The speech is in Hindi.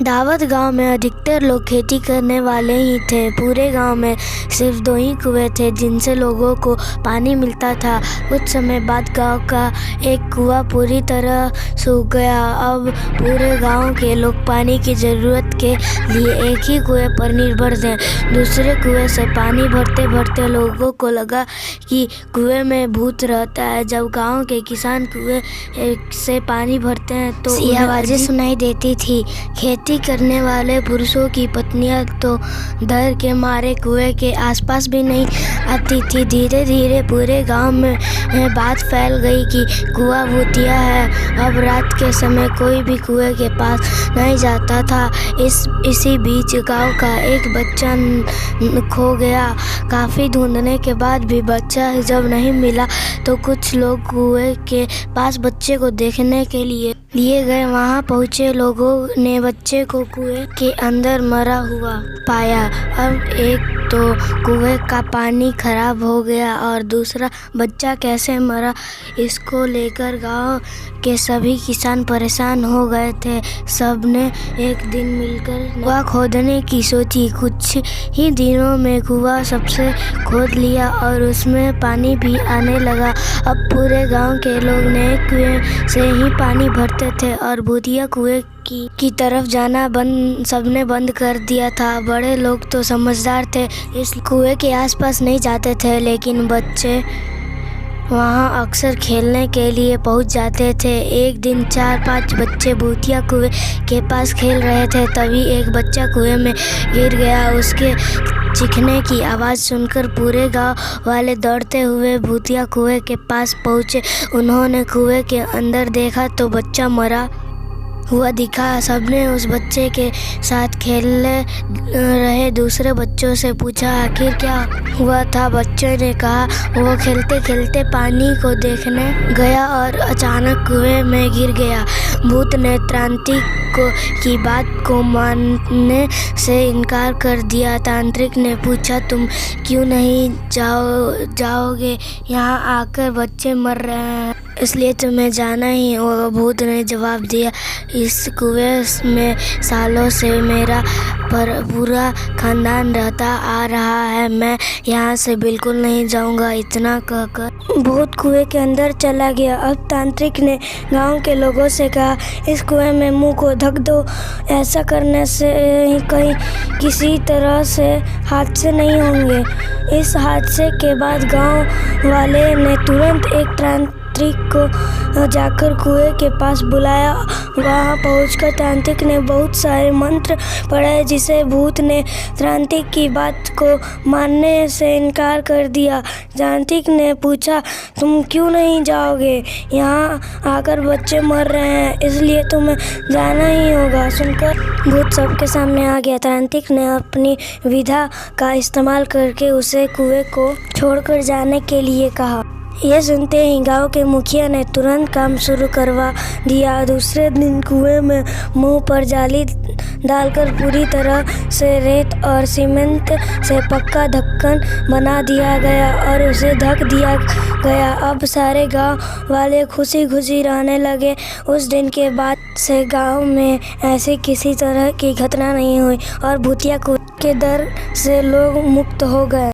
दावत गांव में अधिकतर लोग खेती करने वाले ही थे। पूरे गांव में सिर्फ 2 ही कुएं थे जिनसे लोगों को पानी मिलता था। कुछ समय बाद गांव का एक कुआं पूरी तरह सूख गया। अब पूरे गांव के लोग पानी की ज़रूरत के लिए एक ही कुएं पर निर्भर थे। दूसरे कुएं से पानी भरते भरते लोगों को लगा कि कुएं में भूत रहता है। जब गांव के किसान कुएं से पानी भरते हैं तो उन्हें आवाज़ें सुनाई देती थी। खेती करने वाले पुरुषों की पत्नियां तो डर के मारे कुएं के आसपास भी नहीं आती थी। धीरे धीरे पूरे गांव में बात फैल गई कि कुआं भूतिया है। अब रात के समय कोई भी कुएं के पास नहीं जाता था। इसी बीच गांव का एक बच्चा खो गया। काफ़ी ढूंढने के बाद भी बच्चा जब नहीं मिला तो कुछ लोग कुएं के पास बच्चे को देखने के लिए गए। वहां पहुंचे लोगों ने बच्चे को कुएं के अंदर मरा हुआ पाया। अब एक तो कुएं का पानी खराब हो गया और दूसरा बच्चा कैसे मरा, इसको लेकर गांव के सभी किसान परेशान हो गए थे। सबने एक दिन मिलकर कुआं खोदने की सोची। कुछ ही दिनों में कुआं सबसे खोद लिया और उसमें पानी भी आने लगा। अब पूरे गांव के लोग नए कुएं से ही पानी भरते थे और भूतिया कुएं की तरफ जाना सबने बंद कर दिया था। बड़े लोग तो समझदार थे, इस कुएं के आसपास नहीं जाते थे, लेकिन बच्चे वहाँ अक्सर खेलने के लिए पहुँच जाते थे। एक दिन 4-5 बच्चे भूतिया कुएं के पास खेल रहे थे। तभी एक बच्चा कुएं में गिर गया। उसके चीखने की आवाज़ सुनकर पूरे गांव वाले दौड़ते हुए भूतिया कुएं के पास पहुँचे। उन्होंने कुएं के अंदर देखा तो बच्चा मरा हुआ दिखा। सबने उस बच्चे के साथ खेलने रहे दूसरे बच्चों से पूछा आखिर क्या हुआ था। बच्चों ने कहा वो खेलते खेलते पानी को देखने गया और अचानक कुएं में गिर गया। भूत ने तांत्रिक की बात को मानने से इनकार कर दिया। तांत्रिक ने पूछा तुम क्यों नहीं जाओगे, यहाँ आकर बच्चे मर रहे हैं इसलिए तुम्हें जाना ही होगा। भूत ने जवाब दिया इस कुएं में सालों से मेरा पूरा खानदान रहता आ रहा है, मैं यहाँ से बिल्कुल नहीं जाऊँगा। इतना कहकर भूत कुएं के अंदर चला गया। अब तांत्रिक ने गांव के लोगों से कहा इस कुएं में मुंह को ढक दो, ऐसा करने से कहीं किसी तरह से हादसे नहीं होंगे। इस हादसे के बाद गांव वाले ने तुरंत एक तांत्रिक को जाकर कुएं के पास बुलाया। वहां पहुंचकर तांत्रिक ने बहुत सारे मंत्र पढ़े, जिसे भूत ने तांत्रिक की बात को मानने से इनकार कर दिया। तांत्रिक ने पूछा तुम क्यों नहीं जाओगे, यहाँ आकर बच्चे मर रहे हैं इसलिए तुम्हें जाना ही होगा। सुनकर भूत सबके सामने आ गया। तांत्रिक ने अपनी विधा का इस्तेमाल करके उसे कुएं को छोड़कर जाने के लिए कहा। यह सुनते ही गांव के मुखिया ने तुरंत काम शुरू करवा दिया। दूसरे दिन कुएं में मुंह पर जाली डालकर पूरी तरह से रेत और सीमेंट से पक्का ढक्कन बना दिया गया और उसे ढक दिया गया। अब सारे गांव वाले खुशी खुशी रहने लगे। उस दिन के बाद से गांव में ऐसी किसी तरह की घटना नहीं हुई और भूतिया कुएं के डर से लोग मुक्त हो गए।